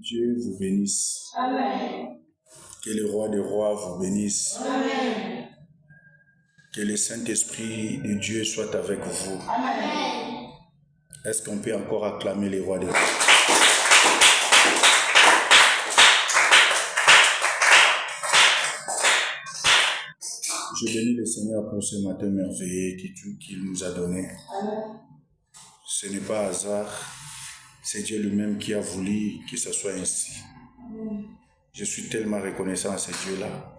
Dieu vous bénisse. Amen. Que le roi des rois vous bénisse. Amen. Que le Saint-Esprit de Dieu soit avec vous. Amen. Est-ce qu'on peut encore acclamer les rois des rois? Je bénis le Seigneur pour ce matin merveilleux qu'il nous a donné. Amen. Ce n'est pas hasard, c'est Dieu lui-même qui a voulu que ce soit ainsi. Amen. Je suis tellement reconnaissant à ce Dieu-là.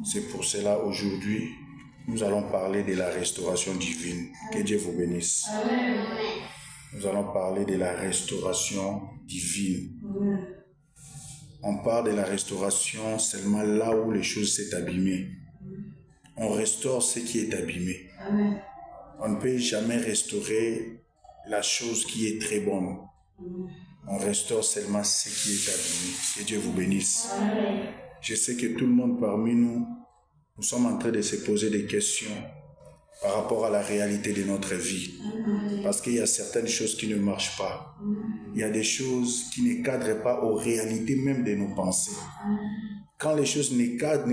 C'est pour cela, aujourd'hui, nous allons parler de la restauration divine. Que Dieu vous bénisse. Amen. Nous allons parler de la restauration divine. Amen. On parle de la restauration seulement là où les choses s'est abîmées. On restaure ce qui est abîmé. Amen. On ne peut jamais restaurer la chose qui est très bonne. On restaure seulement ce qui est abîmé. Que Dieu vous bénisse. Amen. Je sais que tout le monde parmi nous, nous sommes en train de se poser des questions par rapport à la réalité de notre vie. Parce qu'il y a certaines choses qui ne marchent pas. Il y a des choses qui ne cadrent pas aux réalités même de nos pensées. Quand les choses ne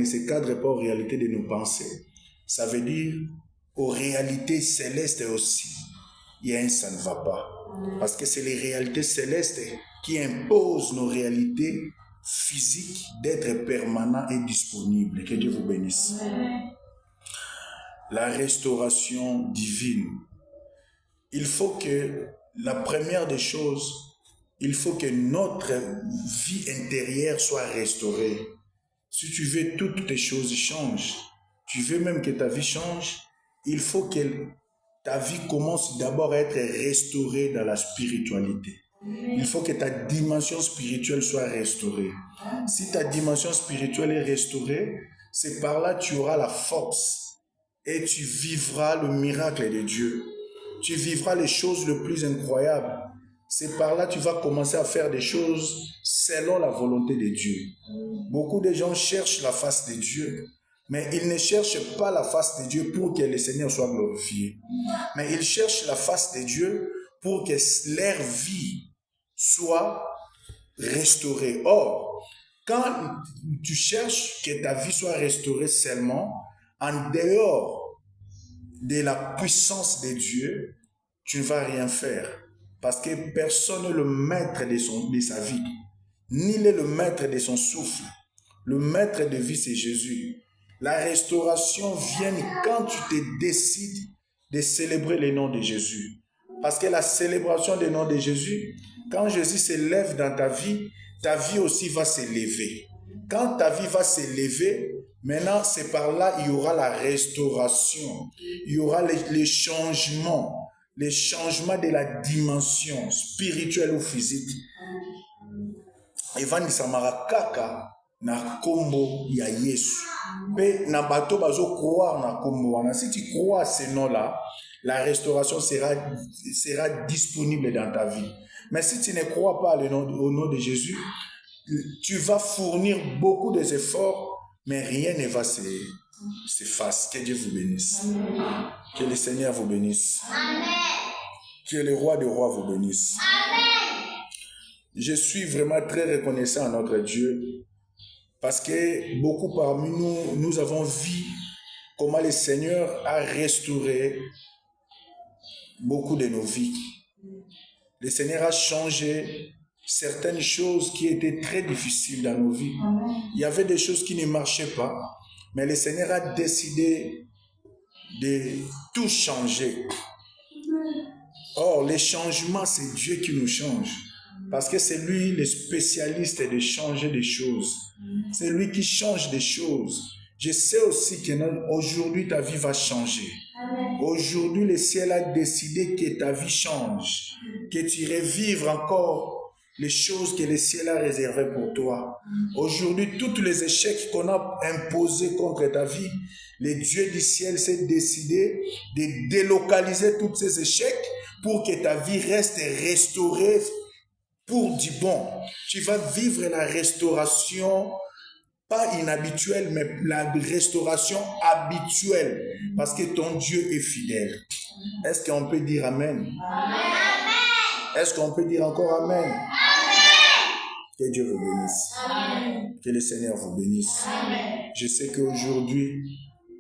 se cadrent pas aux réalités de nos pensées, ça veut dire aux réalités célestes aussi. Il y a un ça ne va pas. Parce que c'est les réalités célestes qui imposent nos réalités physiques d'être permanents et disponibles. Que Dieu vous bénisse. La restauration divine. Il faut que, la première des choses, il faut que notre vie intérieure soit restaurée. Si tu veux que toutes tes choses changent, tu veux même que ta vie change, il faut que ta vie commence d'abord à être restaurée dans la spiritualité. Il faut que ta dimension spirituelle soit restaurée. Si ta dimension spirituelle est restaurée, c'est par là que tu auras la force et tu vivras le miracle de Dieu. Tu vivras les choses les plus incroyables. C'est par là que tu vas commencer à faire des choses selon la volonté de Dieu. Beaucoup de gens cherchent la face de Dieu, mais ils ne cherchent pas la face de Dieu pour que le Seigneur soit glorifié. Mais ils cherchent la face de Dieu pour que leur vie soit restaurée. Or, quand tu cherches que ta vie soit restaurée seulement en dehors de la puissance de Dieu, tu ne vas rien faire. Parce que personne n'est le maître de sa vie, ni le maître de son souffle. Le maître de vie, c'est Jésus. La restauration vient quand tu te décides de célébrer le nom de Jésus. Parce que la célébration du nom de Jésus, quand Jésus s'élève dans ta vie aussi va s'élever. Quand ta vie va s'élever, maintenant c'est par là il y aura la restauration. Il y aura les changements de la dimension spirituelle ou physique. Evandisa marakaka na kombo ya Yesu. Pe na bato bazo croire na kombo wana. Si tu crois à ce nom-là, la restauration sera disponible dans ta vie. Mais si tu ne crois pas au nom de Jésus, tu vas fournir beaucoup d'efforts, mais rien ne va se faire. Que Dieu vous bénisse. Amen. Que le Seigneur vous bénisse. Amen. Que le roi des rois vous bénisse. Amen. Je suis vraiment très reconnaissant à notre Dieu parce que beaucoup parmi nous avons vu comment le Seigneur a restauré beaucoup de nos vies. Le Seigneur a changé certaines choses qui étaient très difficiles dans nos vies. Amen. Il y avait des choses qui ne marchaient pas, mais le Seigneur a décidé de tout changer. Or, les changements, c'est Dieu qui nous change. Parce que c'est lui le spécialiste de changer des choses. C'est lui qui change des choses. Je sais aussi qu'aujourd'hui, ta vie va changer. Amen. Aujourd'hui, le ciel a décidé que ta vie change. Que tu irais vivre encore les choses que le ciel a réservées pour toi. Aujourd'hui, tous les échecs qu'on a imposés contre ta vie, le Dieu du ciel s'est décidé de délocaliser tous ces échecs pour que ta vie reste restaurée pour du bon. Tu vas vivre la restauration, pas inhabituelle, mais la restauration habituelle, parce que ton Dieu est fidèle. Est-ce qu'on peut dire Amen? Amen. Est-ce qu'on peut dire encore Amen? Amen. Que Dieu vous bénisse. Amen. Que le Seigneur vous bénisse. Amen. Je sais qu'aujourd'hui,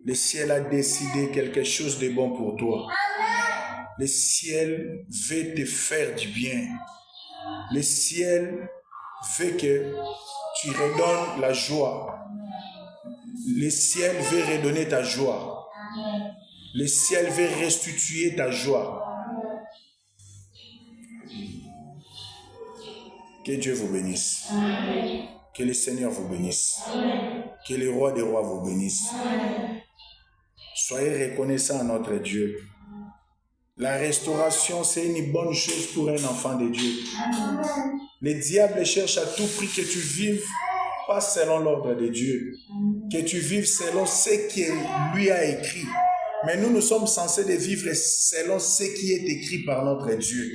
le ciel a décidé quelque chose de bon pour toi. Le ciel veut te faire du bien. Le ciel veut que tu redonnes la joie. Le ciel veut redonner ta joie. Le ciel veut restituer ta joie. Que Dieu vous bénisse. Amen. Que le Seigneur vous bénisse. Amen. Que le roi des rois vous bénisse. Amen. Soyez reconnaissants à notre Dieu. La restauration, c'est une bonne chose pour un enfant de Dieu. Le diable cherche à tout prix que tu vives pas selon l'ordre de Dieu, que tu vives selon ce qu'il lui a écrit. Mais nous sommes censés de vivre selon ce qui est écrit par notre Dieu.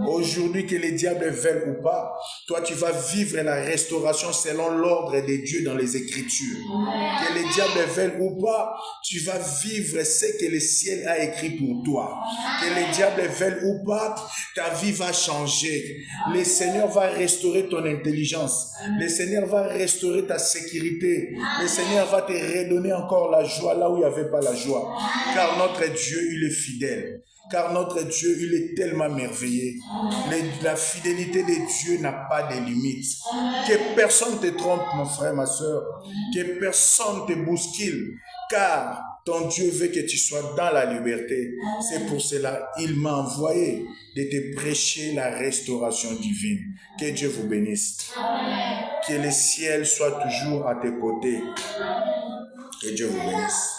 Aujourd'hui, que les diables veulent ou pas, toi tu vas vivre la restauration selon l'ordre de Dieu dans les Écritures. Que les diables veulent ou pas, tu vas vivre ce que le ciel a écrit pour toi. Que les diables veulent ou pas, ta vie va changer. Le Seigneur va restaurer ton intelligence. Le Seigneur va restaurer ta sécurité. Le Seigneur va te redonner encore la joie là où il n'y avait pas la joie. Car notre Dieu, il est fidèle. Car notre Dieu, il est tellement merveilleux. La fidélité de Dieu n'a pas de limites. Que personne ne te trompe, mon frère, ma soeur. Que personne ne te bouscule. Car ton Dieu veut que tu sois dans la liberté. C'est pour cela qu'il m'a envoyé de te prêcher la restauration divine. Que Dieu vous bénisse. Que le ciel soit toujours à tes côtés. Que Dieu vous bénisse.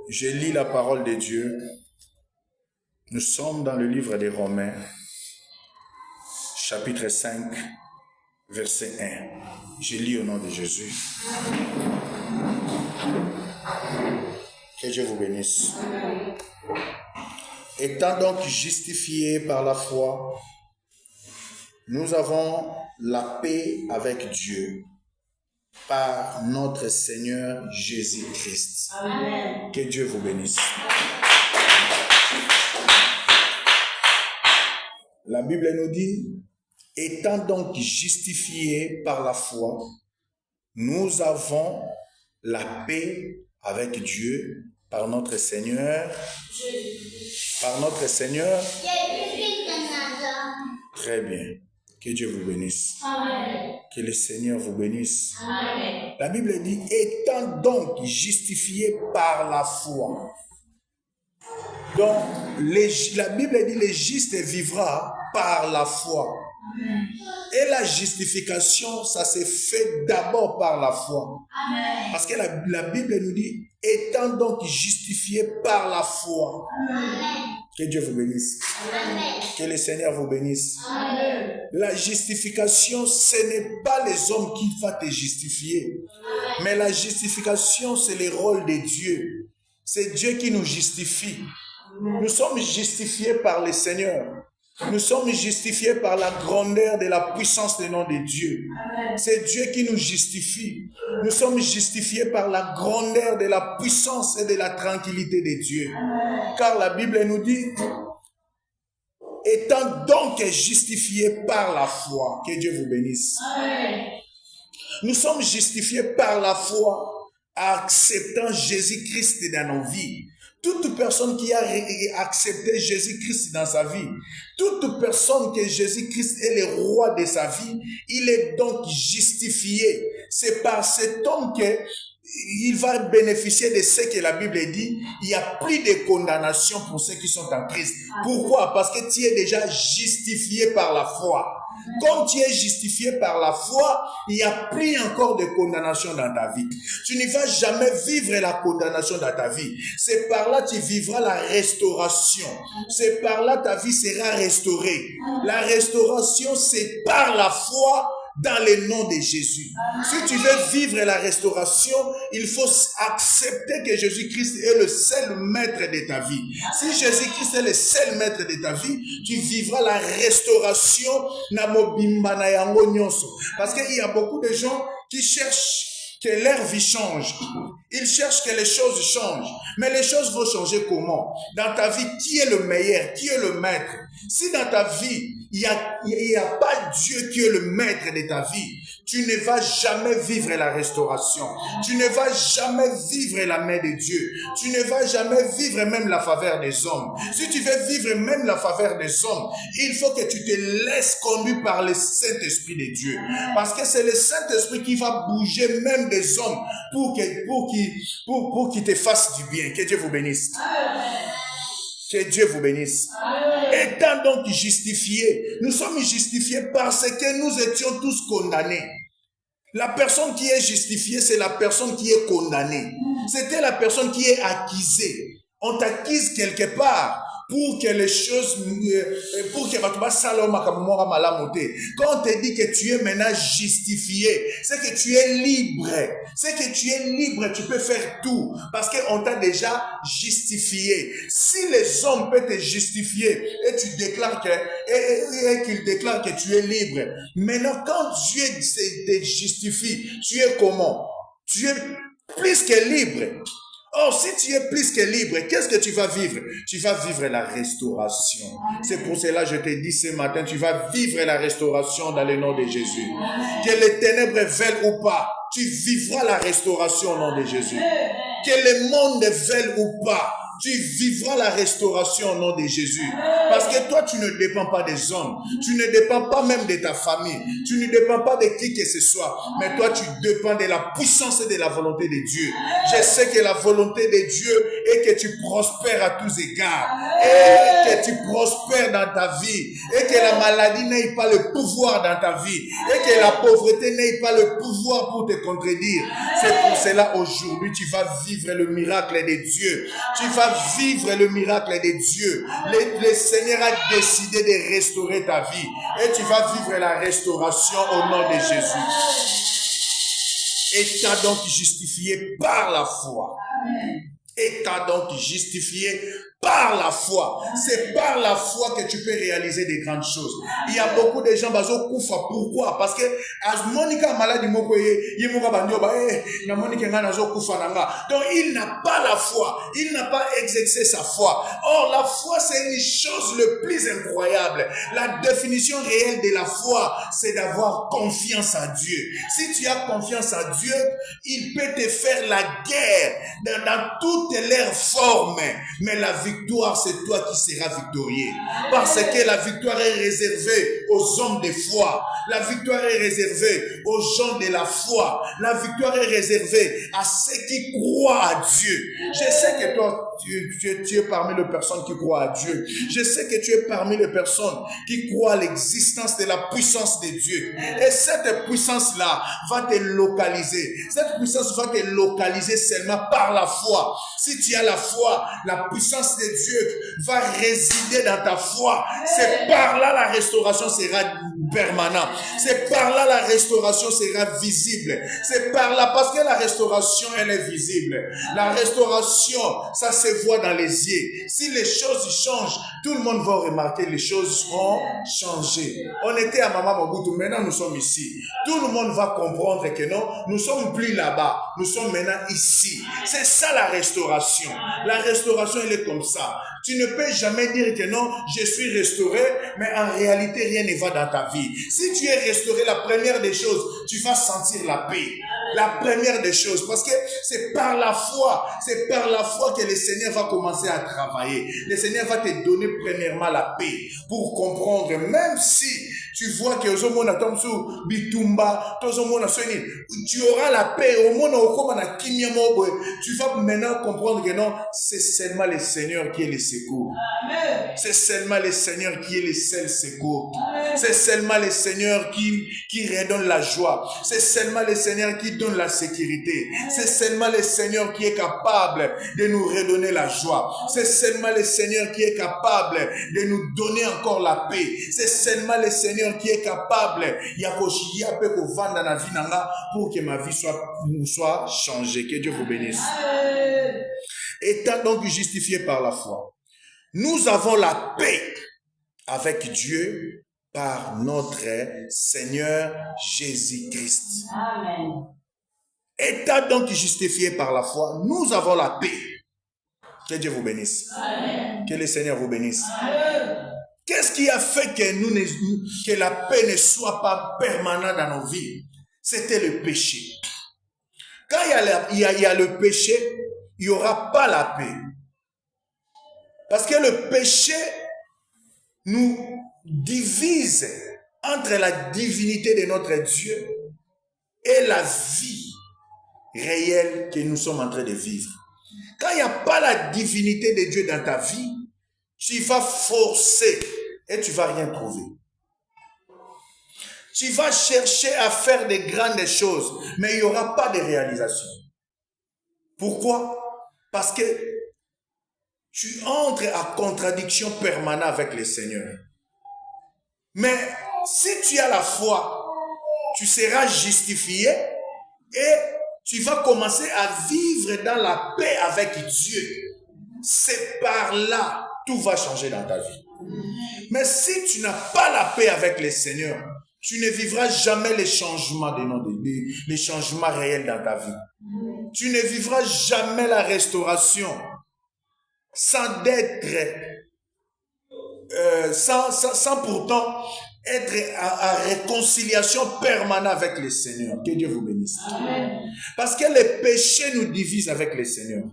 Je lis la parole de Dieu. Nous sommes dans le livre des Romains, chapitre 5, verset 1. Je lis au nom de Jésus. Que Dieu vous bénisse. Étant donc justifiés par la foi, nous avons la paix avec Dieu par notre Seigneur Jésus-Christ. Amen. Que Dieu vous bénisse. La Bible nous dit, étant donc justifiés par la foi, nous avons la paix avec Dieu par notre Seigneur. Par notre Seigneur. Très bien. Que Dieu vous bénisse. Amen. Que le Seigneur vous bénisse. Amen. La Bible dit, étant donc justifiés par la foi. Donc, la Bible dit, le juste vivra par la foi. Amen. Et la justification, ça se fait d'abord par la foi. Amen. Parce que la Bible nous dit, étant donc justifié par la foi. Amen. Que Dieu vous bénisse. Amen. Que le Seigneur vous bénisse. Amen. La justification, ce n'est pas les hommes qui vont te justifier. Mais la justification, c'est le rôle de Dieu. C'est Dieu qui nous justifie. Nous sommes justifiés par le Seigneur. Nous sommes justifiés par la grandeur de la puissance du nom de Dieu. C'est Dieu qui nous justifie. Nous sommes justifiés par la grandeur de la puissance et de la tranquillité de Dieu. Car la Bible nous dit, étant donc justifiés par la foi, que Dieu vous bénisse. Amen. Nous sommes justifiés par la foi, acceptant Jésus-Christ dans nos vies. Toute personne qui a accepté Jésus-Christ dans sa vie, toute personne que Jésus-Christ est le roi de sa vie, il est donc justifié. C'est par cet homme qu'il va bénéficier de ce que la Bible dit. Il n'y a plus de condamnation pour ceux qui sont en Christ. Pourquoi? Parce que tu es déjà justifié par la foi. Comme tu es justifié par la foi, il n'y a plus encore de condamnation dans ta vie. Tu ne vas jamais vivre la condamnation dans ta vie. C'est par là que tu vivras la restauration. C'est par là que ta vie sera restaurée. La restauration, c'est par la foi dans le nom de Jésus. Si tu veux vivre la restauration, il faut accepter que Jésus-Christ est le seul maître de ta vie. Si Jésus-Christ est le seul maître de ta vie, tu vivras la restauration na mobimba na yango nyonso. Parce qu'il y a beaucoup de gens qui cherchent que leur vie change. Ils cherchent que les choses changent. Mais les choses vont changer comment? Dans ta vie, qui est le meilleur? Qui est le maître? Si dans ta vie, il y a pas Dieu qui est le maître de ta vie, tu ne vas jamais vivre la restauration. Tu ne vas jamais vivre la main de Dieu. Tu ne vas jamais vivre même la faveur des hommes. Si tu veux vivre même la faveur des hommes, il faut que tu te laisses conduire par le Saint-Esprit de Dieu. Parce que c'est le Saint-Esprit qui va bouger même des hommes pour qu'ils te fassent du bien. Que Dieu vous bénisse. Que Dieu vous bénisse. Étant donc justifiés, nous sommes justifiés parce que nous étions tous condamnés. La personne qui est justifiée, c'est la personne qui est condamnée. C'était la personne qui est accusée. On t'accuse quelque part pour que les choses, pour que quand on te dit que tu es maintenant justifié, c'est que tu es libre. C'est que tu es libre, tu peux faire tout parce qu'on t'a déjà justifié. Si les hommes peuvent te justifier et tu déclares et qu'ils déclarent que tu es libre, maintenant quand Dieu te justifie, tu es comment? Tu es plus que libre. Or, si tu es plus que libre, qu'est-ce que tu vas vivre? Tu vas vivre la restauration. C'est pour cela que je te dis ce matin, tu vas vivre la restauration dans le nom de Jésus. Que les ténèbres veulent ou pas, tu vivras la restauration au nom de Jésus. Que le monde veulent ou pas, tu vivras la restauration au nom de Jésus. Parce que toi, tu ne dépends pas des hommes. Tu ne dépends pas même de ta famille. Tu ne dépends pas de qui que ce soit. Mais toi, tu dépends de la puissance et de la volonté de Dieu. Je sais que la volonté de Dieu est que tu prospères à tous égards. Et que tu prospères dans ta vie. Et que la maladie n'ait pas le pouvoir dans ta vie. Et que la pauvreté n'ait pas le pouvoir pour te contredire. C'est pour cela, aujourd'hui, tu vas vivre le miracle de Dieu. Tu vas vivre le miracle de Dieu. Le Seigneur a décidé de restaurer ta vie. Et tu vas vivre la restauration au nom de Jésus. Et t'as donc justifié par la foi. Et t'as donc justifié par la foi. C'est par la foi que tu peux réaliser des grandes choses. Il y a beaucoup de gens bazo kufa. Pourquoi? Parce que as Monica maladie moko ye moka bandio ba na Monica ngana zo kufa nanga. Donc il n'a pas la foi. Il n'a pas exercé sa foi. Or la foi c'est une chose le plus incroyable. La définition réelle de la foi, c'est d'avoir confiance à Dieu. Si tu as confiance à Dieu, il peut te faire la guerre dans toutes leurs formes. Mais la victoire, c'est toi qui seras victorieux. Parce que la victoire est réservée aux hommes de foi. La victoire est réservée aux gens de la foi. La victoire est réservée à ceux qui croient à Dieu. Je sais que toi, tu es parmi les personnes qui croient à Dieu. Je sais que tu es parmi les personnes qui croient à l'existence de la puissance de Dieu. Et cette puissance-là va te localiser. Cette puissance va te localiser seulement par la foi. Si tu as la foi, la puissance de Dieu va résider dans ta foi. C'est par là la restauration sera permanente. C'est par là la restauration sera visible. C'est par là, parce que la restauration, elle est visible. La restauration, ça se voit dans les yeux. Si les choses changent, tout le monde va remarquer les choses ont changé. On était à Mama Mobutu, maintenant nous sommes ici. Tout le monde va comprendre que non, nous sommes plus là-bas. Nous sommes maintenant ici. C'est ça la restauration. La restauration, elle est comme ça. Tu ne peux jamais dire que non, je suis restauré, mais en réalité, rien ne va dans ta vie. Si tu es restauré, la première des choses, tu vas sentir la paix. La première des choses, parce que c'est par la foi que le Seigneur va commencer à travailler. Le Seigneur va te donner premièrement la paix pour comprendre, même si tu vois que tu auras la paix, tu vas maintenant comprendre que non, c'est seulement le Seigneur qui est le secours. C'est seulement le Seigneur qui est le seul secours. C'est seulement le Seigneur qui redonne la joie. C'est seulement le Seigneur qui donne la sécurité. C'est seulement le Seigneur qui est capable de nous redonner la joie. C'est seulement le Seigneur qui est capable de nous donner encore la paix. C'est seulement le Seigneur qui est capable pour que ma vie soit changée. Que Dieu vous bénisse. Étant donc justifié par la foi, nous avons la paix avec Dieu par notre Seigneur Jésus-Christ. Amen. Étant donc justifié par la foi, nous avons la paix. Que Dieu vous bénisse. Amen. Que le Seigneur vous bénisse. Amen. Qu'est-ce qui a fait que la paix ne soit pas permanente dans nos vies? C'était le péché. Quand il y a le péché, il n'y aura pas la paix. Parce que le péché nous divise entre la divinité de notre Dieu et la vie réelle que nous sommes en train de vivre. Quand il n'y a pas la divinité de Dieu dans ta vie, tu vas forcer et tu ne vas rien trouver. Tu vas chercher à faire de grandes choses, mais il n'y aura pas de réalisation. Pourquoi? Parce que tu entres en contradiction permanente avec le Seigneur. Mais si tu as la foi, tu seras justifié et tu vas commencer à vivre dans la paix avec Dieu. C'est par là tout va changer dans ta vie. Mais si tu n'as pas la paix avec le Seigneur, tu ne vivras jamais les changements les changements réels dans ta vie. Tu ne vivras jamais la restauration sans pourtant être en réconciliation permanente avec le Seigneur. Que Dieu vous bénisse. Amen. Parce que le péché nous divise avec le Seigneur.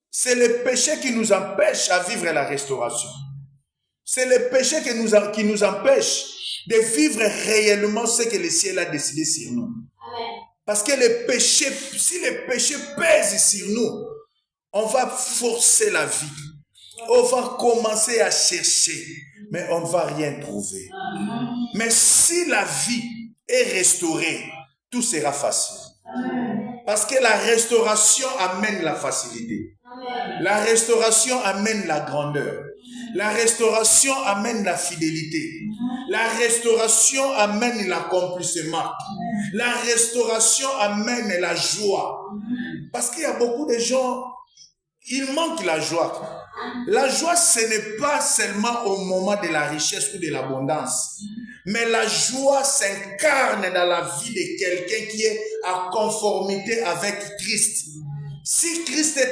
C'est le péché qui nous empêche à vivre la restauration. C'est le péché qui nous empêche de vivre réellement ce que le ciel a décidé sur nous. Amen. Parce que le péché, si le péché pèse sur nous, on va forcer la vie. On va commencer à chercher, mais on ne va rien trouver. Amen. Mais si la vie est restaurée, tout sera facile. Amen. Parce que la restauration amène la facilité. Amen. La restauration amène la grandeur. La restauration amène la fidélité. La restauration amène l'accomplissement. La restauration amène la joie. Parce qu'il y a beaucoup de gens, il manque la joie. La joie, ce n'est pas seulement au moment de la richesse ou de l'abondance. Mais la joie s'incarne dans la vie de quelqu'un qui est en conformité avec Christ. Si Christ est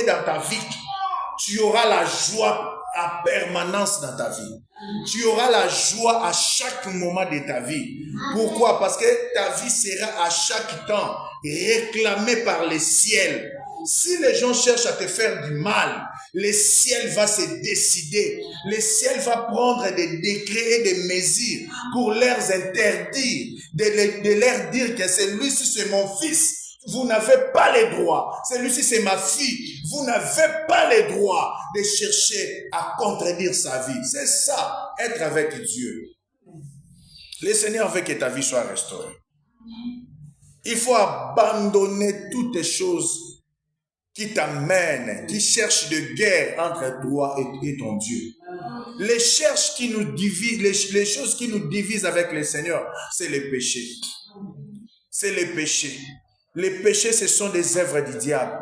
dans ta vie, tu auras la joie à permanence dans ta vie. Tu auras la joie à chaque moment de ta vie. Pourquoi? Parce que ta vie sera à chaque temps réclamée par le ciel. Si les gens cherchent à te faire du mal, le ciel va se décider. Le ciel va prendre des décrets et des mesures pour leur interdire, de leur dire que celui-ci c'est mon fils. Vous n'avez pas les droits. Celui-ci c'est ma fille. Vous n'avez pas les droits de chercher à contredire sa vie. C'est ça, être avec Dieu. Le Seigneur veut que ta vie soit restaurée. Il faut abandonner toutes les choses qui t'amènent, qui cherchent de guerre entre toi et ton Dieu. Les cherches qui nous divisent, les choses qui nous divisent avec le Seigneur, c'est le péché. C'est le péché. Les péchés, ce sont des œuvres du diable.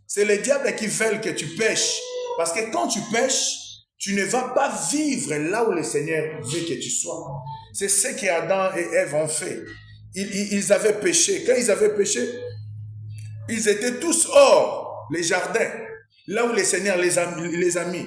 C'est le diable qui veut que tu pêches. Parce que quand tu pêches, tu ne vas pas vivre là où le Seigneur veut que tu sois. C'est ce qu'Adam et Ève ont fait. Ils avaient péché. Quand ils avaient péché, ils étaient tous hors les jardins, là où le Seigneur les a mis.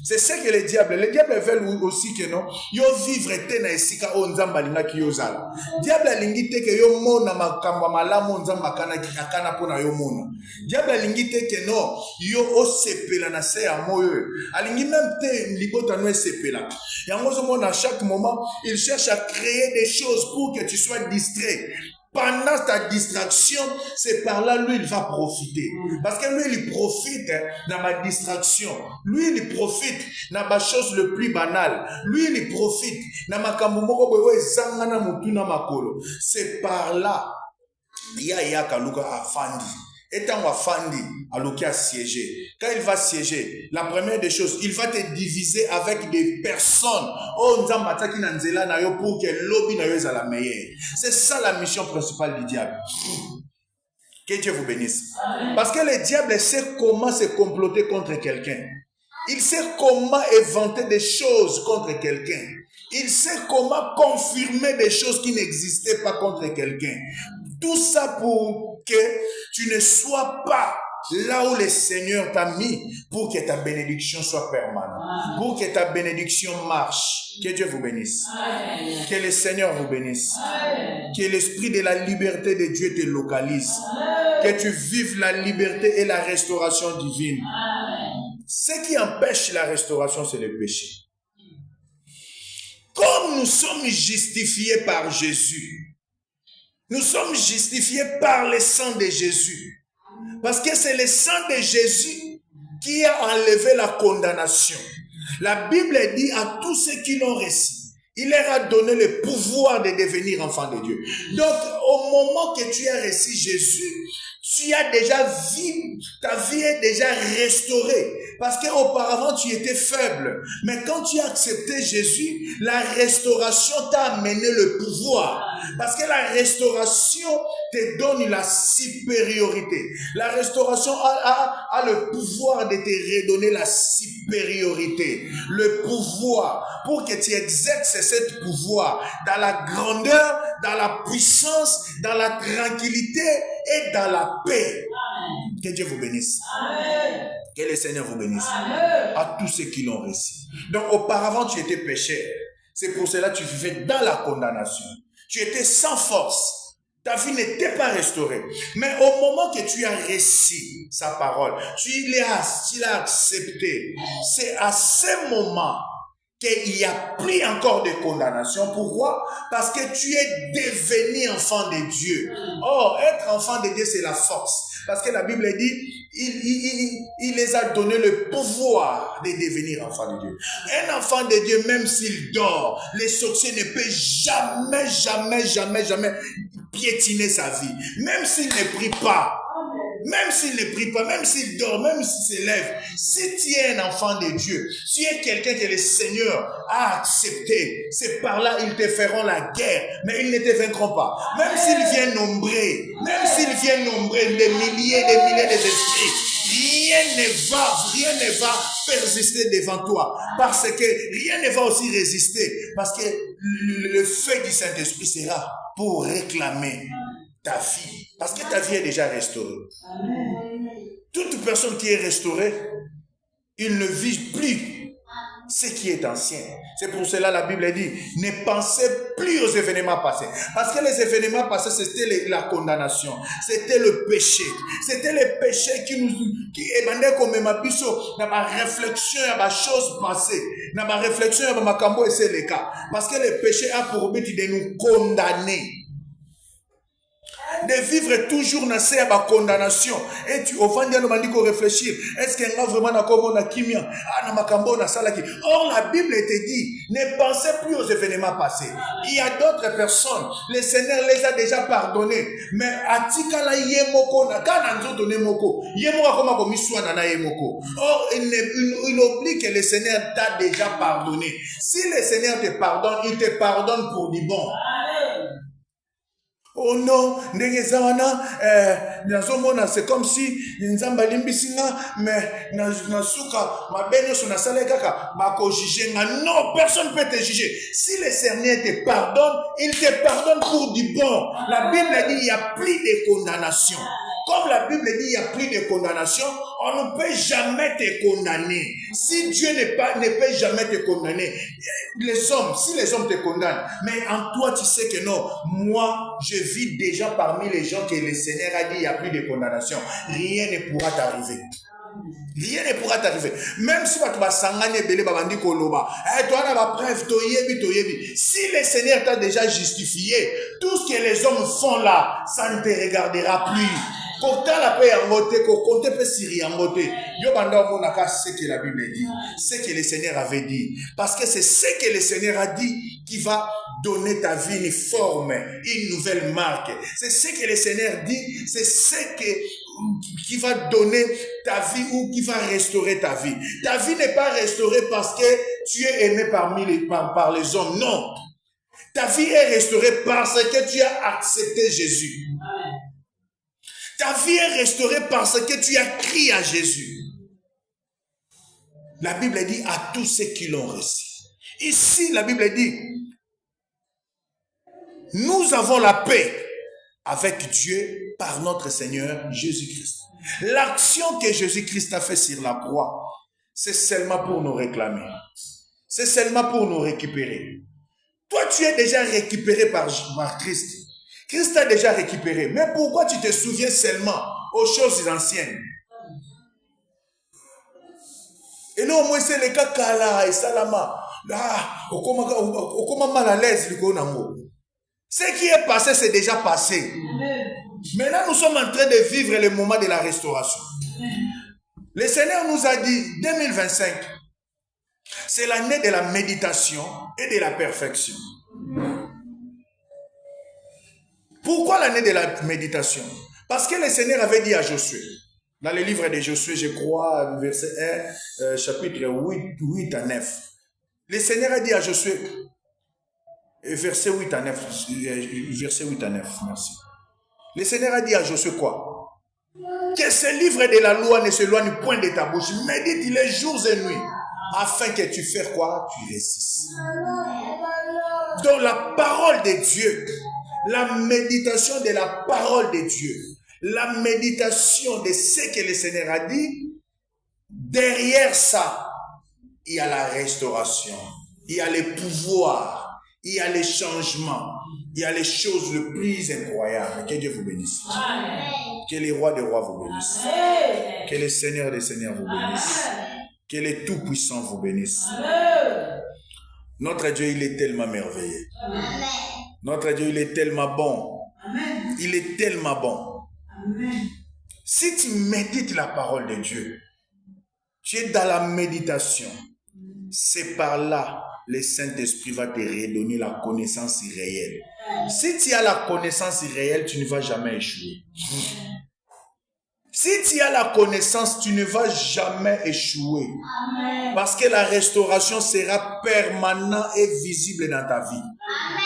C'est ce que les diables veulent aussi que non. Yo vivre tena esika o nzamba linga ki yozala. Diable alingi te ke yo mona makamba malamu nzamba akana pona yo mona. Diable alingi te ke non yo osepela na se ya moyo. Alingi même te libota no esepela. Yango zo mona à chaque moment, il cherche à créer des choses pour que tu sois distrait. Pendant ta distraction, c'est par là, lui, il va profiter. Parce que lui, il profite dans ma distraction. Lui, il profite dans ma chose le plus banale. Lui, il profite dans ma kamumoko zangana mutuna makolo. C'est par là. Ya kaluka afandi. Étant afandi, aluki a siégé. Quand il va siéger, la première des choses, il va te diviser avec des personnes. Oh, nzambata ki nanzela na yo pour que lobby na yo soit la meilleure. C'est ça la mission principale du diable. Que Dieu vous bénisse. Parce que le diable sait comment se comploter contre quelqu'un. Il sait comment inventer des choses contre quelqu'un. Il sait comment confirmer des choses qui n'existaient pas contre quelqu'un. Tout ça pour que tu ne sois pas là où le Seigneur t'a mis pour que ta bénédiction soit permanente, pour que ta bénédiction marche. Que Dieu vous bénisse. Amen. Que le Seigneur vous bénisse. Amen. Que l'esprit de la liberté de Dieu te localise. Amen. Que tu vives la liberté et la restauration divine. Amen. Ce qui empêche la restauration, c'est le péché. Comme nous sommes justifiés par Jésus, nous sommes justifiés par le sang de Jésus. Parce que c'est le sang de Jésus qui a enlevé la condamnation. La Bible dit à tous ceux qui l'ont reçu, il leur a donné le pouvoir de devenir enfants de Dieu. Donc, au moment que tu as reçu Jésus, tu as déjà vu, ta vie est déjà restaurée. Parce qu'auparavant, tu étais faible. Mais quand tu as accepté Jésus, la restauration t'a amené le pouvoir. Parce que la restauration te donne la supériorité. La restauration a le pouvoir de te redonner la supériorité. Le pouvoir pour que tu exerces ce pouvoir dans la grandeur, dans la puissance, dans la tranquillité et dans la paix. Amen. Que Dieu vous bénisse. Amen. Que le Seigneur vous bénisse. Amen. À tous ceux qui l'ont reçu. Donc auparavant tu étais pécheur. C'est pour cela que tu vivais dans la condamnation. Tu étais sans force. Ta vie n'était pas restaurée. Mais au moment que tu as reçu sa parole, tu l'as accepté. C'est à ce moment qu'il n'y a plus encore de condamnation. Pourquoi? Parce que tu es devenu enfant de Dieu. Or, être enfant de Dieu, c'est la force. Parce que la Bible dit, il les a donné le pouvoir de devenir enfant de Dieu. Un enfant de Dieu, même s'il dort, les sorciers ne peuvent jamais piétiner sa vie. Même s'il ne prie pas. Même s'il ne prie pas, même s'il dort, même s'il se lève, si tu es un enfant de Dieu, tu es quelqu'un que le Seigneur a accepté, c'est par là ils te feront la guerre, mais ils ne te vaincront pas. Même s'ils viennent nombrer des milliers d'esprits, rien ne va persister devant toi, parce que rien ne va aussi résister, parce que le feu du Saint-Esprit sera pour réclamer ta vie, parce que ta vie est déjà restaurée. Amen. Toute personne qui est restaurée, il ne vit plus ce qui est ancien. C'est pour cela la Bible dit, ne pensez plus aux événements passés. Parce que les événements passés, c'était la condamnation. C'était le péché. C'était le péché qui émanait comme ma biso, dans ma réflexion, à ma chose passée. Dans ma réflexion, à ma cambo, et c'est le cas. Parce que le péché a pour but de nous condamner. De vivre toujours dans cette condamnation. Et tu au fond de nous réfléchir. Est-ce qu'il y a vraiment un kimia? Or, la Bible te dit, ne pensez plus aux événements passés. Il y a d'autres personnes, le Seigneur les a déjà pardonnés. Mais atikala yemoko na kana donné moko. Yemoko koma komi swana na yemoko. Or, il oublie que le Seigneur t'a déjà pardonné. Si le Seigneur te pardonne, il te pardonne pour du bon. Oh non, c'est comme si nzamba limbisinga mais nasuka mabeno sona salekaka bako juger. Non, personne ne peut te juger. Si le Seigneur te pardonne, il te pardonne pour du bon. La Bible dit il n'y a plus de condamnation. Comme la Bible dit il n'y a plus de condamnation, on ne peut jamais te condamner. Si Dieu ne peut jamais te condamner, si les hommes te condamnent, mais en toi tu sais que non, moi je vis déjà parmi les gens que le Seigneur a dit il n'y a plus de condamnation. Rien ne pourra t'arriver. Rien ne pourra t'arriver. Même si tu vas s'engager, si le Seigneur t'a déjà justifié, tout ce que les hommes font là, ça ne te regardera plus. La paix en moté, compter peut Syrie en moté. Yo banda monaka ce que la Bible dit, ce que le Seigneur avait dit, parce que c'est ce que le Seigneur a dit qui va donner ta vie une forme, une nouvelle marque. C'est ce que le Seigneur dit, c'est ce qui va donner ta vie ou qui va restaurer ta vie. Ta vie n'est pas restaurée parce que tu es aimé par les hommes, non. Ta vie est restaurée parce que tu as accepté Jésus. Amen. Ta vie est restaurée parce que tu as crié à Jésus. La Bible dit à tous ceux qui l'ont reçu. Ici, la Bible dit, nous avons la paix avec Dieu par notre Seigneur Jésus-Christ. L'action que Jésus-Christ a fait sur la croix, c'est seulement pour nous réclamer. C'est seulement pour nous récupérer. Toi, tu es déjà récupéré par Christ. Christ t'a déjà récupéré. Mais pourquoi tu te souviens seulement aux choses anciennes? Et non, moi, c'est le cas Kala et Salama. On commence mal à l'aise. Ce qui est passé, c'est déjà passé. Maintenant, nous sommes en train de vivre le moment de la restauration. Le Seigneur nous a dit, 2025, c'est l'année de la méditation et de la perfection. Pourquoi l'année de la méditation? Parce que le Seigneur avait dit à Josué, dans le livre de Josué, je crois, verset 1, chapitre 8 à 9. Le Seigneur a dit à Josué, verset 8 à 9, merci. Le Seigneur a dit à Josué quoi? Que ce livre de la loi ne s'éloigne point de ta bouche. Médite les jours et nuits, afin que tu fasses quoi? Tu réussisses. Donc la parole de Dieu, la méditation de la parole de Dieu, la méditation de ce que le Seigneur a dit, derrière ça, il y a la restauration, il y a les pouvoirs, il y a les changements, il y a les choses les plus incroyables. Que Dieu vous bénisse. Amen. Que les rois des rois vous bénissent. Amen. Que les seigneurs des seigneurs vous bénissent. Amen. Que les tout-puissants vous bénissent. Amen. Notre Dieu, il est tellement merveilleux. Amen. Notre Dieu, il est tellement bon. Amen. Il est tellement bon. Amen. Si tu médites la parole de Dieu, tu es dans la méditation. C'est par là le Saint-Esprit va te redonner la connaissance réelle. Si tu as la connaissance réelle, tu ne vas jamais échouer. Si tu as la connaissance, tu ne vas jamais échouer. Amen. Parce que la restauration sera permanente et visible dans ta vie. Amen.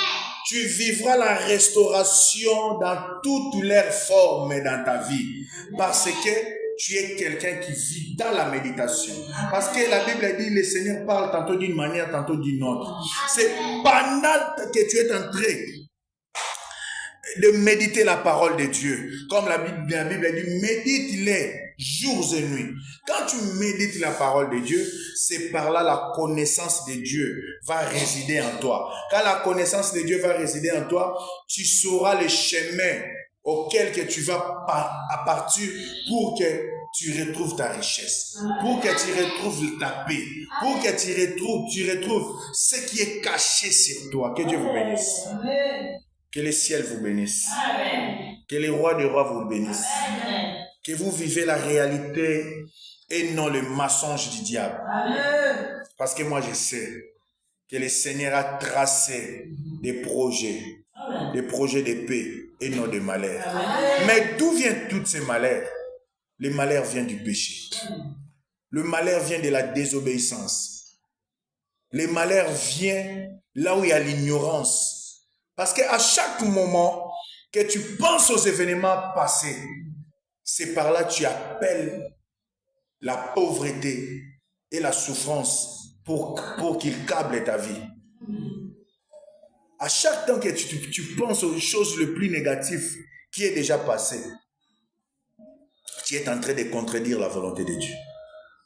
Tu vivras la restauration dans toutes leurs formes dans ta vie. Parce que tu es quelqu'un qui vit dans la méditation. Parce que la Bible dit, le Seigneur parle tantôt d'une manière, tantôt d'une autre. C'est pendant que tu es en train de méditer la parole de Dieu. Comme la Bible dit, médite-les jours et nuits. Quand tu médites la parole de Dieu, c'est par là la connaissance de Dieu va résider en toi. Quand la connaissance de Dieu va résider en toi, tu sauras les chemins auquel que tu vas à partir pour que tu retrouves ta richesse, pour que tu retrouves ta paix, pour que tu retrouves ce qui est caché sur toi. Que Dieu vous bénisse. Que le ciel vous bénisse. Que les rois des rois vous bénissent. Que vous vivez la réalité et non le mensonge du diable. Parce que moi je sais que le Seigneur a tracé des projets de paix et non de malheur. Mais d'où viennent tous ces malheurs? Le malheur vient du péché. Le malheur vient de la désobéissance. Le malheur vient là où il y a l'ignorance. Parce qu'à chaque moment que tu penses aux événements passés, c'est par là que tu appelles la pauvreté et la souffrance pour qu'il câble ta vie. À chaque temps que tu penses aux choses les plus négatives qui est déjà passé, tu es en train de contredire la volonté de Dieu.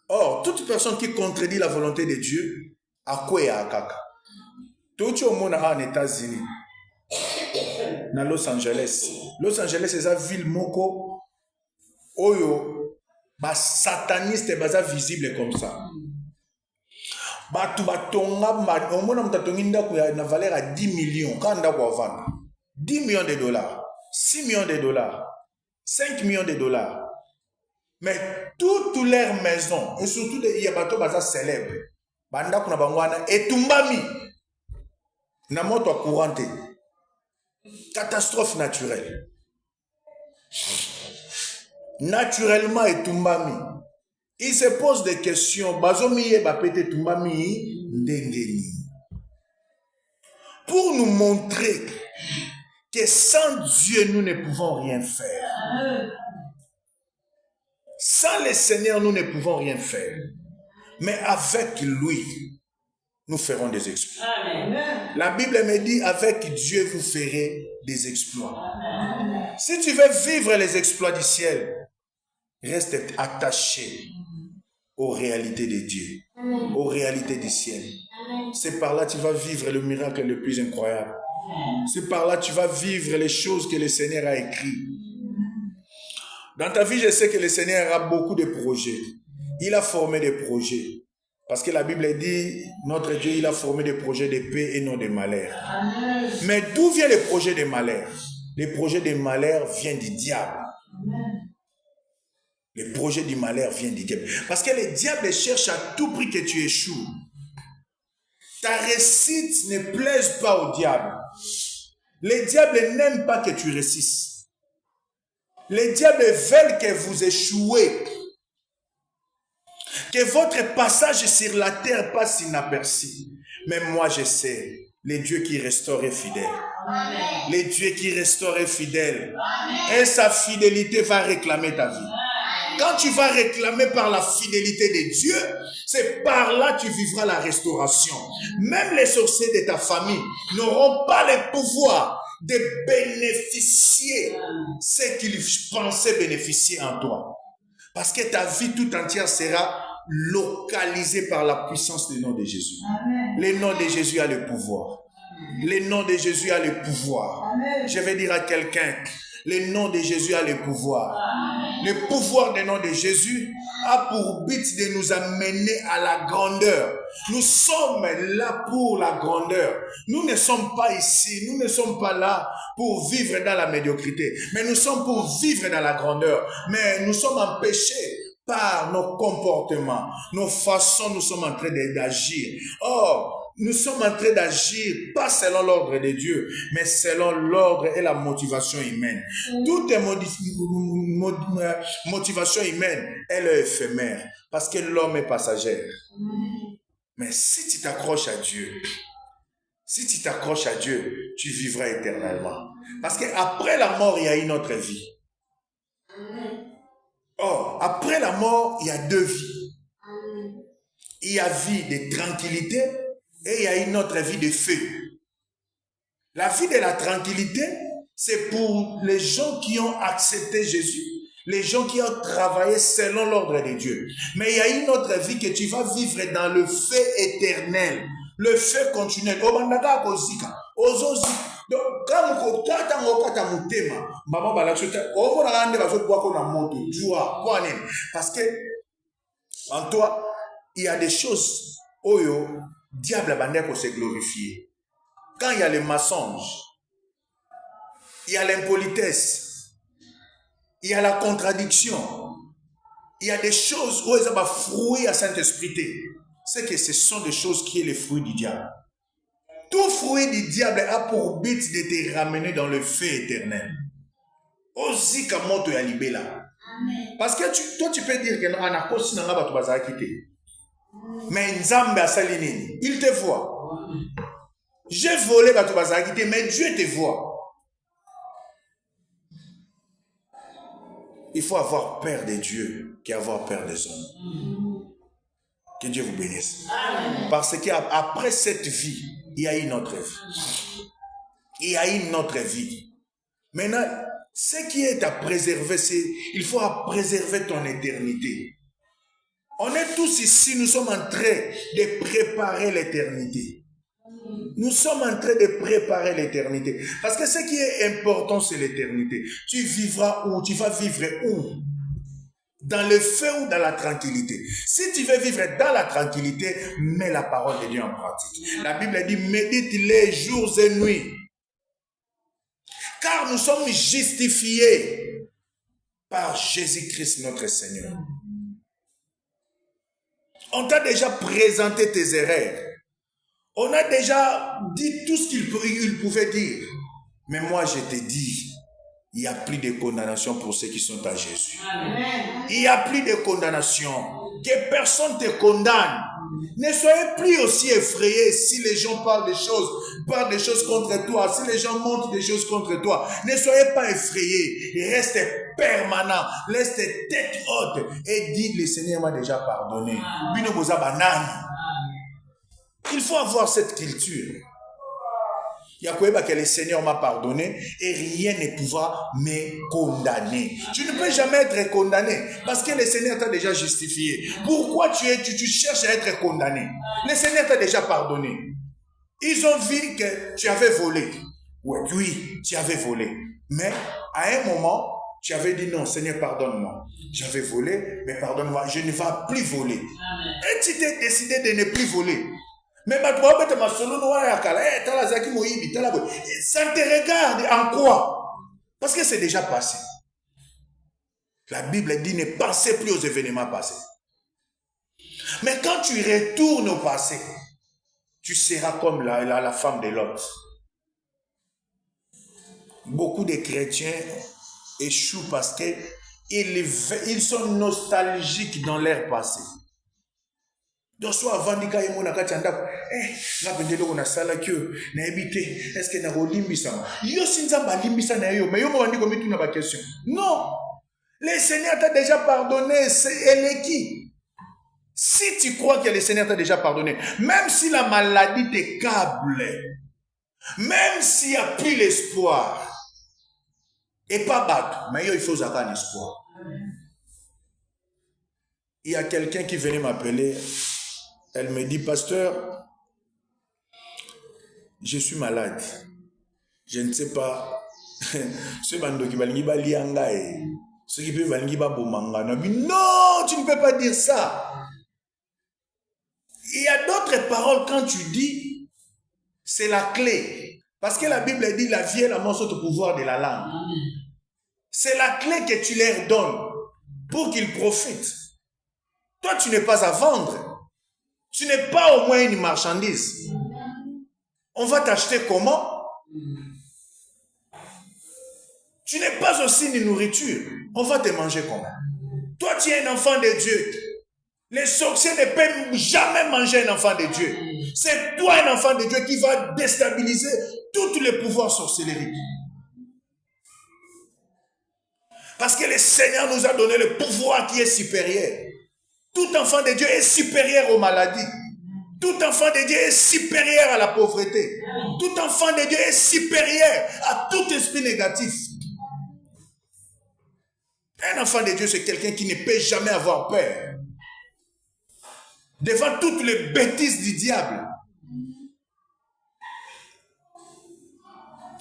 Or, toute personne qui contredit la volonté de Dieu, à quoi est à Kaka? Tout le monde en États-Unis, dans Los Angeles. Los Angeles, c'est une ville moko, oyo, ba sataniste, ba visible comme ça. Batu batonga omona mutatongi ndako ya na valeur à 10 millions quand ndako avanda 10 millions de dollars, 6 millions de dollars, 5 millions de dollars. Mais toutes leurs maisons et surtout il y a bateau baza célèbre bandako na bangwana etumbami na moto courante. Catastrophe naturelle. Naturellement etumbami. Il se pose des questions. Pour nous montrer que sans Dieu, nous ne pouvons rien faire. Sans le Seigneur, nous ne pouvons rien faire. Mais avec lui, nous ferons des exploits. Amen. La Bible me dit, avec Dieu, vous ferez des exploits. Si tu veux vivre les exploits du ciel, reste attaché aux réalités de Dieu, aux réalités du ciel. C'est par là que tu vas vivre le miracle le plus incroyable. C'est par là que tu vas vivre les choses que le Seigneur a écrites. Dans ta vie, je sais que le Seigneur a beaucoup de projets. Il a formé des projets. Parce que la Bible dit, notre Dieu, il a formé des projets de paix et non de malheur. Mais d'où viennent les projets de malheur? Les projets de malheur viennent du diable. Les projets du malheur viennent du diable. Parce que le diable cherche à tout prix que tu échoues. Ta réussite ne plaise pas au diable. Le diable n'aime pas que tu réussisses. Les diables veulent que vous échouez. Que votre passage sur la terre passe inaperçu. Mais moi je sais, le Dieu qui restaure est fidèle. Amen. Le Dieu qui restaure est fidèle. Amen. Et sa fidélité va réclamer ta vie. Amen. Quand tu vas réclamer par la fidélité de Dieu, c'est par là que tu vivras la restauration. Même les sorciers de ta famille n'auront pas le pouvoir de bénéficier ce qu'ils pensaient bénéficier en toi. Parce que ta vie tout entière sera localisée par la puissance du nom de Jésus. Amen. Le nom de Jésus a le pouvoir. Le nom de Jésus a le pouvoir. Amen. Je vais dire à quelqu'un, le nom de Jésus a le pouvoir. Amen. Le pouvoir du nom de Jésus a pour but de nous amener à la grandeur. Nous sommes là pour la grandeur. Nous ne sommes pas ici, nous ne sommes pas là pour vivre dans la médiocrité, mais nous sommes pour vivre dans la grandeur. Mais nous sommes empêchés par nos comportements, nos façons, nous sommes en train d'agir. Or, nous sommes en train d'agir pas selon l'ordre de Dieu, mais selon l'ordre et la motivation humaine. Toute motivation humaine, elle est éphémère, parce que l'homme est passager. Mais si tu t'accroches à Dieu, tu vivras éternellement. Parce qu'après la mort, il y a une autre vie. Or, après la mort, il y a deux vies. Il y a vie de tranquillité et il y a une autre vie de feu. La vie de la tranquillité, c'est pour les gens qui ont accepté Jésus, les gens qui ont travaillé selon l'ordre de Dieu. Mais il y a une autre vie que tu vas vivre dans le feu éternel, le feu continuel. Donc, quand tu parce que en toi, il y a des choses où le diable va se glorifier. Quand il y a le mensonge, il y a l'impolitesse, il y a la contradiction, il y a des choses où il y a des fruits à Saint-Esprit. C'est que ce sont des choses qui sont les fruits du diable. Tout fruit du diable a pour but de te ramener dans le feu éternel. Aussi comme tu es libéré. Parce que toi tu peux dire que mais Nzambe a salini, il te voit. J'ai volé mais Dieu te voit. Il faut avoir peur de Dieu qu'avoir peur des hommes. Que Dieu vous bénisse. Amen. Parce qu'après cette vie, il y a une autre vie. Il y a une autre vie. Maintenant, ce qui est à préserver, c'est il faut préserver ton éternité. On est tous ici, nous sommes en train de préparer l'éternité. Nous sommes en train de préparer l'éternité. Parce que ce qui est important, c'est l'éternité. Tu vivras où? Tu vas vivre où? Dans le feu ou dans la tranquillité? Si tu veux vivre dans la tranquillité, mets la parole de Dieu en pratique. La Bible dit, médite les jours et nuits. Car nous sommes justifiés par Jésus-Christ notre Seigneur. On t'a déjà présenté tes erreurs. On a déjà dit tout ce qu'il pouvait dire. Mais moi, je te dis, il n'y a plus de condamnation pour ceux qui sont à Jésus. Amen. Il n'y a plus de condamnation. Que personne te condamne. Ne soyez plus aussi effrayés si les gens parlent des choses contre toi, si les gens montrent des choses contre toi. Ne soyez pas effrayés. Restez permanent. Restez tête haute. Et dites, le Seigneur m'a déjà pardonné. Il faut avoir cette culture. Il y a quoi que le Seigneur m'a pardonné et rien ne pourra me condamner. Tu ne peux jamais être condamné parce que le Seigneur t'a déjà justifié. Pourquoi tu cherches à être condamné? Le Seigneur t'a déjà pardonné. Ils ont vu que tu avais volé. Oui, tu avais volé. Mais à un moment, tu avais dit non, Seigneur, pardonne-moi. J'avais volé, mais pardonne-moi, je ne vais plus voler. Et tu t'es décidé de ne plus voler. Mais ça ne te regarde en quoi? Parce que c'est déjà passé. La Bible dit ne pensez plus aux événements passés. Mais quand tu retournes au passé, tu seras comme la femme de Lot. Beaucoup de chrétiens échouent parce qu'ils sont nostalgiques dans leur passé. Donc soit avant de faire mon akati andako, na pendelo ko na sala kyo na ebite, est-ce que na rolimbisa? Yo sinzamba limbisa na yo, mais yo mo bandi ko mitu na ba question. Non. Le Seigneur t'a déjà pardonné, c'est qui? Si tu crois que le Seigneur t'a déjà pardonné, même si la maladie te câble, même s'il n'y a plus l'espoir, et pas battre, mais il faut avoir un espoir. Il y a quelqu'un qui venait m'appeler. Elle me dit, pasteur, je suis malade. Je ne sais pas. Ce bando qui va liba lianga et ce qui peut liba bomanga. Non, tu ne peux pas dire ça. Il y a d'autres paroles quand tu dis, c'est la clé. Parce que la Bible dit, la vie et la mort sont au pouvoir de la langue. C'est la clé que tu leur donnes pour qu'ils profitent. Toi, tu n'es pas à vendre. Tu n'es pas au moins une marchandise. On va t'acheter comment? Tu n'es pas aussi une nourriture. On va te manger comment? Toi, tu es un enfant de Dieu. Les sorciers ne peuvent jamais manger un enfant de Dieu. C'est toi, un enfant de Dieu, qui va déstabiliser tous les pouvoirs sorcelleries. Parce que le Seigneur nous a donné le pouvoir qui est supérieur. Tout enfant de Dieu est supérieur aux maladies. Tout enfant de Dieu est supérieur à la pauvreté. Tout enfant de Dieu est supérieur à tout esprit négatif. Un enfant de Dieu, c'est quelqu'un qui ne peut jamais avoir peur devant toutes les bêtises du diable.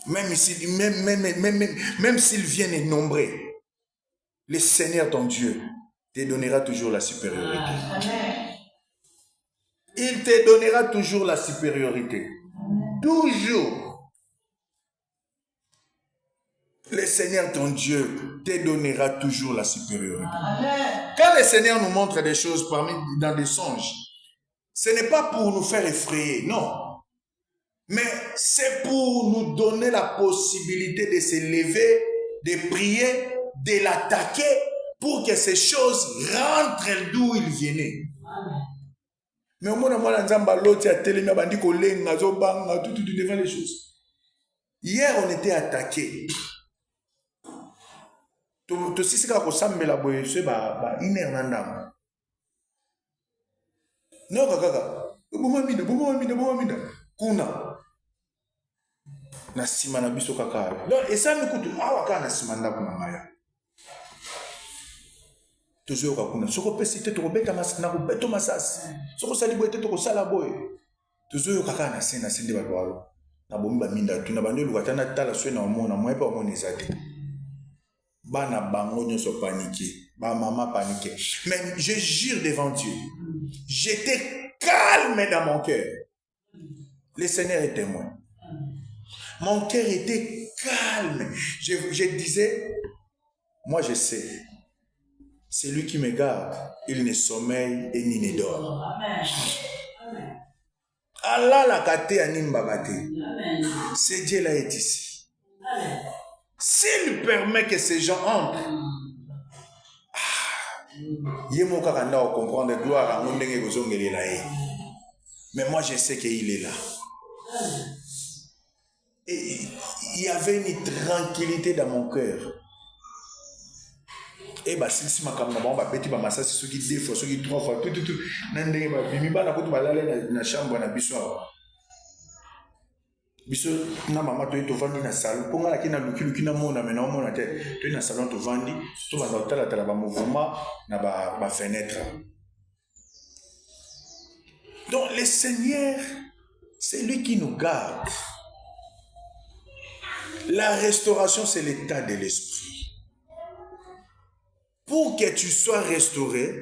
Même s'ils viennent nombreux, le Seigneur ton Dieu te donnera toujours la supériorité. Il te donnera toujours la supériorité. Toujours. Le Seigneur ton Dieu te donnera toujours la supériorité. Quand le Seigneur nous montre des choses dans des songes, ce n'est pas pour nous faire effrayer, non. Mais c'est pour nous donner la possibilité de se lever, de prier, de l'attaquer, pour que ces choses rentrent d'où ils viennent. Mais au moins, devant les choses. Hier, on était attaqué. Tu sais que c'est une heure. Non, kuna na sima na biso kaka. Donc esa mikutu awa kana sima ndako na ngaya. Tozo ka kuna. Soko pesite to beta masina ko beto masasi. Soko sali boete to ko sala boy. Tozo kaka na sina sinde ba balo. Na bomba minda tu na bando lukata na tala swe na omona moepa omona ezate. Bana bango nyoso paniqué. Ba maman paniqué. Mais je jure devant Dieu. J'étais calme dans mon cœur. Le Seigneur est témoin. Mon cœur était calme. Je disais, moi je sais, c'est lui qui me garde. Il ne sommeille et ni ne dort. Allah la kate animba kate. Ce Dieu-là est ici. S'il permet que ces gens entrent, Yemoka kanda comprendre gloire à mon dengue gozongeli là. Mais moi je sais qu'il est là. Et il y avait une tranquillité dans mon cœur. Et Et si ma caméra, on va péter ma massage, ceux qui 2 fois, ceux qui 3 fois, tout. Nandé, ma bimi, ba na kutu balale na chambre na biso. Biso na mama to vandi na salon. Ponga la kina luki na mona mena mona te. To na salon to vandi, to ba hôtel la ba mouvement na ba fenêtre. Donc le Seigneur, c'est lui qui nous garde. La restauration, c'est l'état de l'esprit. Pour que tu sois restauré,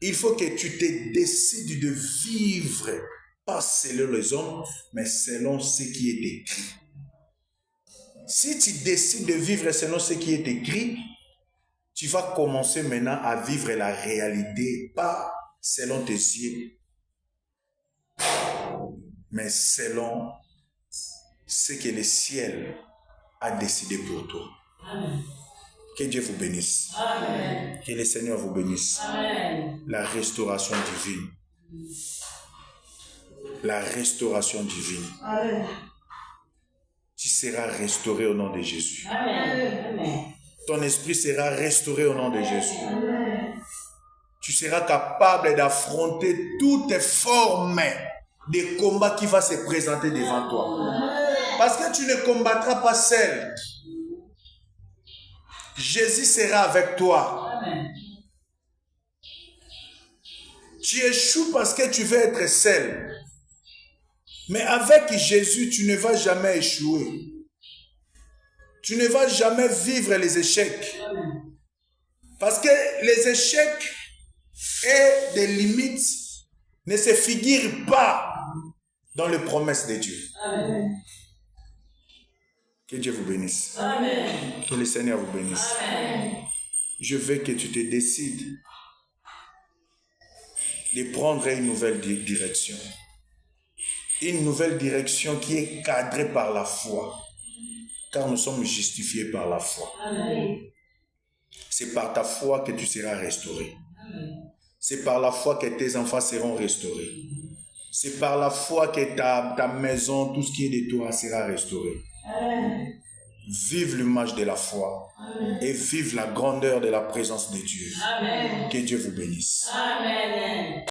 il faut que tu te décides de vivre, pas selon les hommes, mais selon ce qui est écrit. Si tu décides de vivre selon ce qui est écrit, tu vas commencer maintenant à vivre la réalité, pas selon tes yeux, mais selon ce que le ciel a décidé pour toi. Amen. Que Dieu vous bénisse. Amen. Que le Seigneur vous bénisse. Amen. La restauration divine. La restauration divine. Amen. Tu seras restauré au nom de Jésus. Amen. Ton esprit sera restauré au nom de Jésus. Amen. Tu seras capable d'affronter toutes formes de combats qui vont se présenter devant toi. Parce que tu ne combattras pas seul. Jésus sera avec toi. Amen. Tu échoues parce que tu veux être seul. Mais avec Jésus, tu ne vas jamais échouer. Tu ne vas jamais vivre les échecs. Amen. Parce que les échecs et des limites ne se figurent pas dans les promesses de Dieu. Amen. Que Dieu vous bénisse. Amen. Que le Seigneur vous bénisse. Amen. Je veux que tu te décides de prendre une nouvelle direction. Une nouvelle direction qui est cadrée par la foi. Car nous sommes justifiés par la foi. Amen. C'est par ta foi que tu seras restauré. Amen. C'est par la foi que tes enfants seront restaurés. C'est par la foi que ta maison, tout ce qui est de toi sera restauré. Amen. Vive l'image de la foi. Amen. Et vive la grandeur de la présence de Dieu. Amen. Que Dieu vous bénisse. Amen.